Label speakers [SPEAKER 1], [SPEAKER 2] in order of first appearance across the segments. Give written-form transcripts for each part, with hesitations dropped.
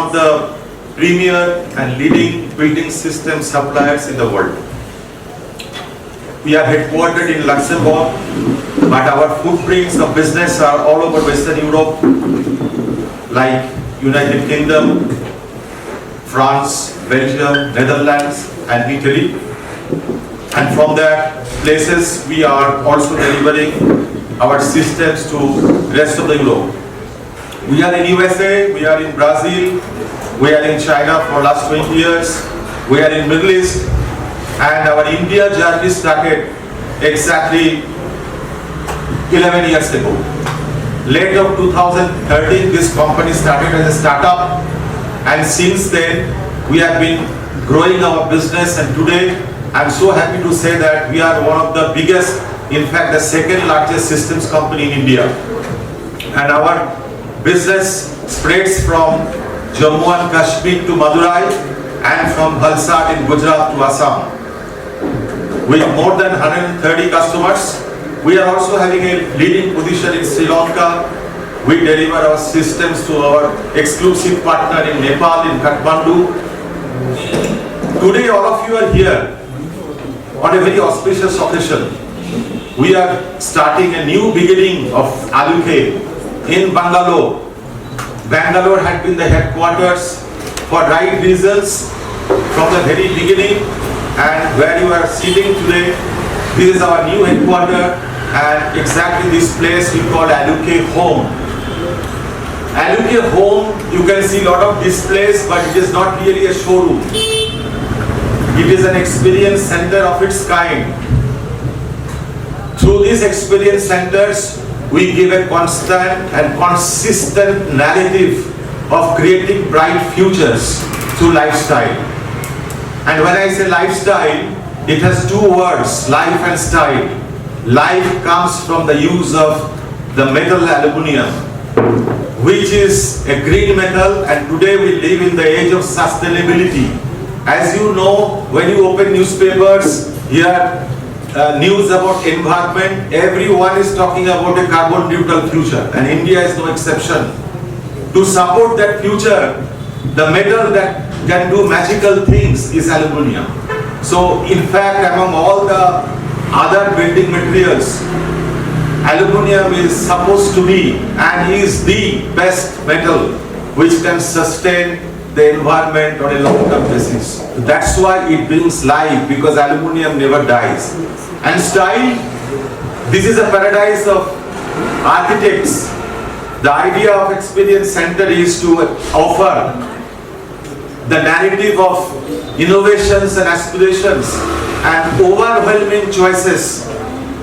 [SPEAKER 1] of the premier and leading building system suppliers in the world. We are headquartered in Luxembourg, but our footprints of business are all over Western Europe, like United Kingdom, France, Belgium, Netherlands, and Italy. And from that places, we are also delivering our systems to rest of the Europe. We are in USA, we are in Brazil, we are in China for last 20 years, we are in Middle East, and our India journey started exactly 11 years ago. Late of 2013, this company started as a startup, and since then we have been growing our business, and today I'm so happy to say that we are one of the biggest, in fact the second largest systems company in India. And our business spreads from Jammu and Kashmir to Madurai and from Valsad in Gujarat to Assam. With more than 130 customers, we are also having a leading position in Sri Lanka. We deliver our systems to our exclusive partner in Nepal, in Kathmandu. Today all of you are here on a very auspicious occasion. We are starting a new beginning of Aluke in Bangalore. Bangalore had been the headquarters for right reasons from the very beginning, and where you are sitting today, this is our new headquarters, and exactly this place we call Aluke Home. Aluke Home, you can see a lot of displays, but it is not really a showroom. It is an experience center of its kind. Through these experience centers, we give a constant and consistent narrative of creating bright futures through lifestyle. And when I say lifestyle, it has two words, life and style. Life comes from the use of the metal aluminum, which is a green metal, and today we live in the age of sustainability. As you know, when you open newspapers, here news about environment, everyone is talking about a carbon neutral future, and India is no exception. To support that future, the metal that can do magical things is aluminium. So in fact, among all the other building materials, aluminium is supposed to be and is the best metal which can sustain the environment on a long-term basis. That's why it brings life, because aluminium never dies. And style, this is a paradise of architects. The idea of Experience Center is to offer the narrative of innovations and aspirations and overwhelming choices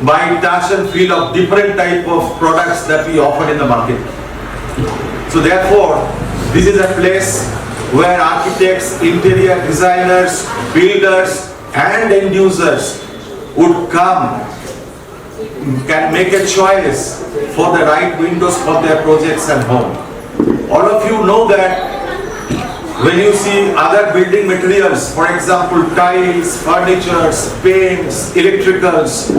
[SPEAKER 1] by touch and feel of different type of products that we offer in the market. So therefore, this is a place where architects, interior designers, builders and end users would come, can make a choice for the right windows for their projects and home. All of you know that when you see other building materials, for example tiles, furniture, paints, electricals,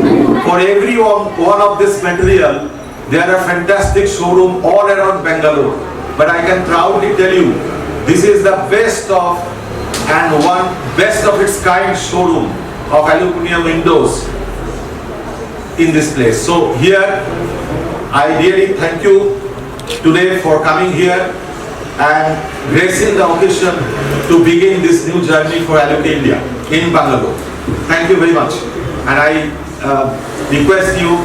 [SPEAKER 1] for every one of this material there are fantastic showroom all around Bangalore. But I can proudly tell you, this is the best of its kind showroom of aluminum windows in this place. So here, I really thank you today for coming here and gracing the occasion to begin this new journey for Aluke India in Bangalore. Thank you very much. And I request you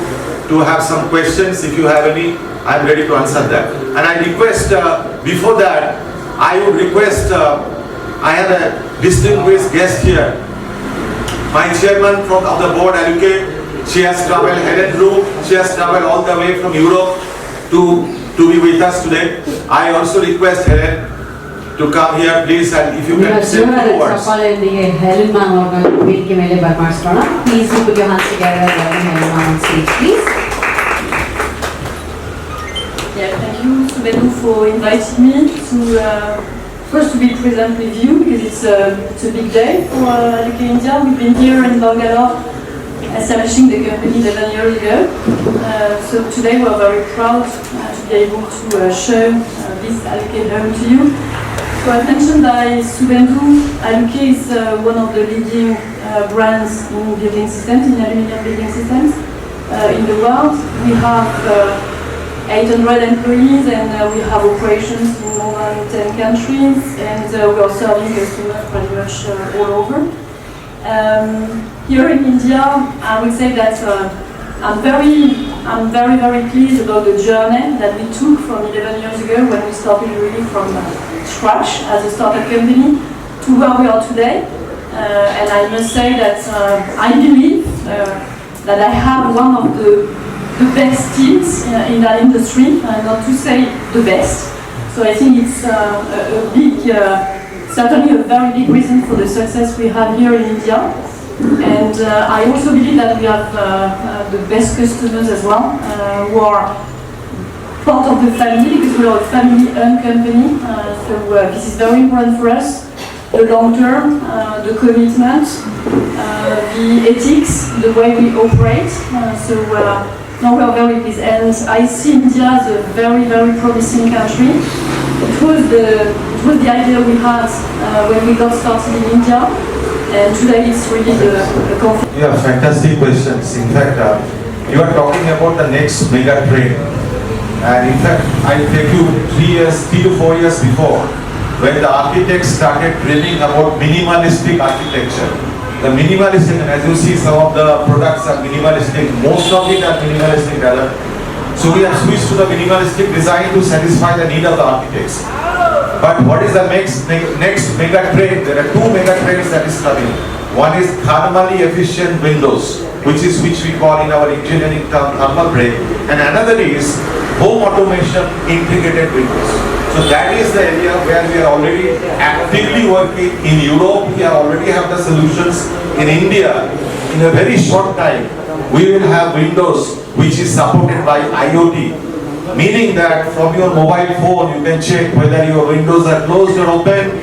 [SPEAKER 1] to have some questions. If you have any, I am ready to answer that. And I request, before that, I would request, I have a distinguished guest here. My chairman of the board, Aluke, she has traveled Helen Drew, she has traveled all the way from Europe to be with us today. I also request Helen to come here, please, and if you can say 2 words.
[SPEAKER 2] Please put your hands together and welcome Helen on stage, please.
[SPEAKER 3] Yeah, thank you, Subenu, for inviting me to first to be present with you, because it's a big day for Aluke India. We've been here in Bangalore establishing the company 11 years ago. So today we're very proud to be able to show this Aluke home to you. So as mentioned by Subhendu, Aluke is one of the leading brands in building systems, in aluminium building systems in the world. We have 800 employees and we have operations in more than 10 countries, and we are serving customers pretty much all over. Here in India, I would say that I'm very pleased about the journey that we took from 11 years ago when we started really from scratch as a startup company to where we are today. And I must say that I believe that I have one of the best teams in that industry, not to say the best. So I think it's a big, certainly a very big reason for the success we have here in India. And I also believe that we have the best customers as well, who are part of the family, because we are a family-owned company. So this is very important for us. The long term, the commitment, the ethics, the way we operate. Now we are very pleased, and I see India as a very promising country. It was the idea we had when we got started in India, and today it's really the confidence.
[SPEAKER 1] Yeah, fantastic questions. In fact, you are talking about the next mega trend. And in fact, I'll take you 3 to 4 years before, when the architects started dreaming about minimalistic architecture. The minimalistic, and as you see, some of the products are minimalistic, most of it are minimalistic rather. So we have switched to the minimalistic design to satisfy the need of the architects. But what is the next mega trend? There are 2 mega trends that is coming. One is thermally efficient windows, which we call in our engineering term thermal break, and another is home automation integrated windows. So that is the area where we are already actively working. In Europe, we already have the solutions. In India, in a very short time, we will have windows which is supported by IoT. Meaning that from your mobile phone, you can check whether your windows are closed or open.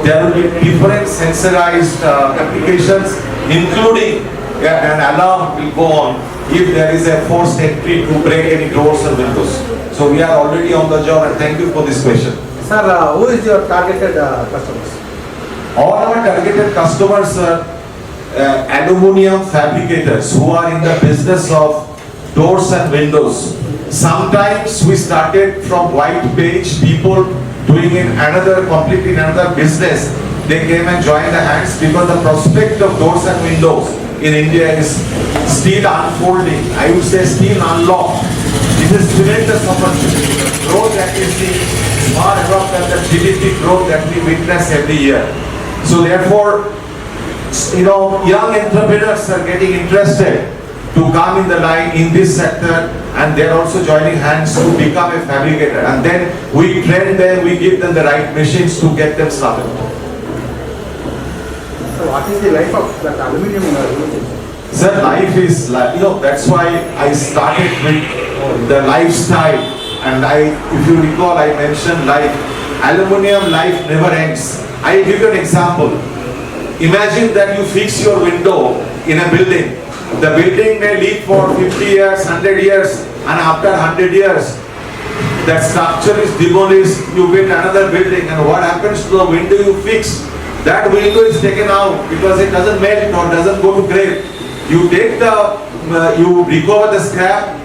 [SPEAKER 1] There will be different sensorized applications, including an alarm will go on if there is a forced entry to break any doors or windows. So we are already on the job, and thank you for this question.
[SPEAKER 4] Sir, who is your targeted customers?
[SPEAKER 1] All our targeted customers are aluminium fabricators who are in the business of doors and windows. Sometimes we started from white page, people doing completely another business. They came and joined the hands because the prospect of doors and windows in India is still unfolding. I would say still unlocked. This is tremendous opportunity. The growth that we see is far above the GDP growth that we witness every year. So therefore, young entrepreneurs are getting interested to come in the line in this sector, and they're also joining hands to become a fabricator. And then we train them, we give them the right machines to get them started.
[SPEAKER 4] So what is the life of that aluminium in
[SPEAKER 1] Sir, life is like, that's why I started with the lifestyle. And if you recall, I mentioned life. Aluminium life never ends. I'll give you an example. Imagine that you fix your window in a building. The building may live for 50 years, 100 years, and after 100 years, that structure is demolished, you build another building, and what happens to the window you fix? That window is taken out because it doesn't melt or doesn't go to grade. You take you recover the scrap,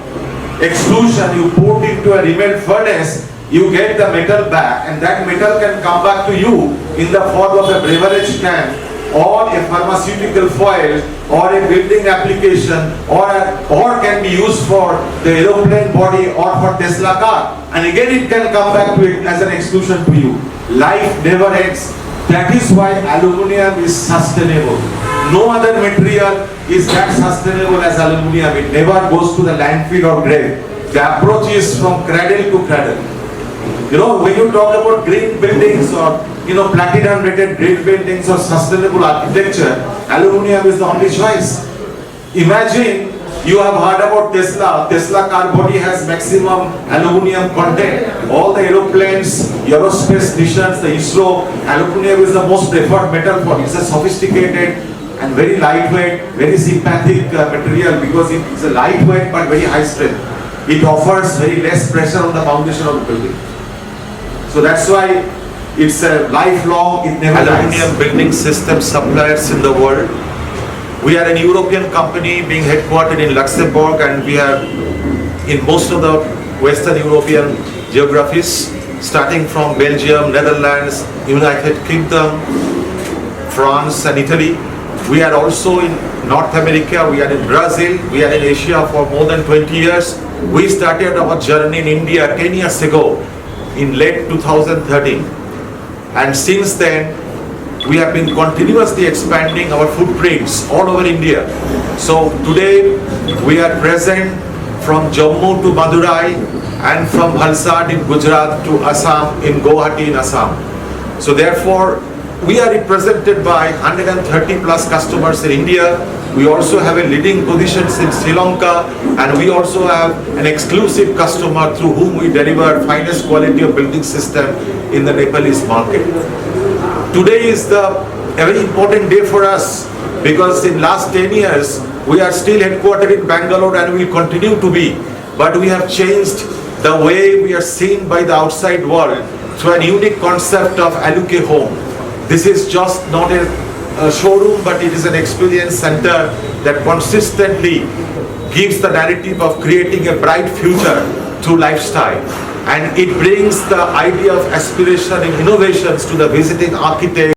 [SPEAKER 1] extrusion, you put into a remelt furnace, you get the metal back, and that metal can come back to you in the form of a beverage can, or a pharmaceutical foil, or a building application, or can be used for the aeroplane body or for Tesla car. And again it can come back to it as an exclusion to you. Life never ends. That is why aluminium is sustainable. No other material is that sustainable as aluminium. It never goes to the landfill or grave. The approach is from cradle to cradle. When you talk about green buildings or platinum rated green buildings or sustainable architecture, aluminium is the only choice. Imagine you have heard about Tesla. Tesla car body has maximum aluminium content. All the aeroplanes, aerospace missions, the ISRO, aluminium is the most preferred metal for it. It's a sophisticated and very lightweight, very sympathetic material because it is a lightweight but very high strength. It offers very less pressure on the foundation of the building. So that's why It's a lifelong aluminium building system suppliers in the world. We are an European company being headquartered in Luxembourg, and we are in most of the Western European geographies, starting from Belgium, Netherlands, United Kingdom, France and Italy. We are also in North America, we are in Brazil, we are in Asia for more than 20 years. We started our journey in India 10 years ago in late 2013. And since then, we have been continuously expanding our footprints all over India. So today, we are present from Jammu to Madurai and from Valsad in Gujarat to Assam in Guwahati in Assam. So therefore, we are represented by 130 plus customers in India. We also have a leading positions in Sri Lanka, and we also have an exclusive customer through whom we deliver finest quality of building system in the Nepalese market. Today is a very important day for us because in last 10 years we are still headquartered in Bangalore and will continue to be, but we have changed the way we are seen by the outside world through a unique concept of Aluke Home. This is just not a showroom, but it is an experience center that consistently gives the narrative of creating a bright future through lifestyle. And it brings the idea of aspiration and innovations to the visiting architect.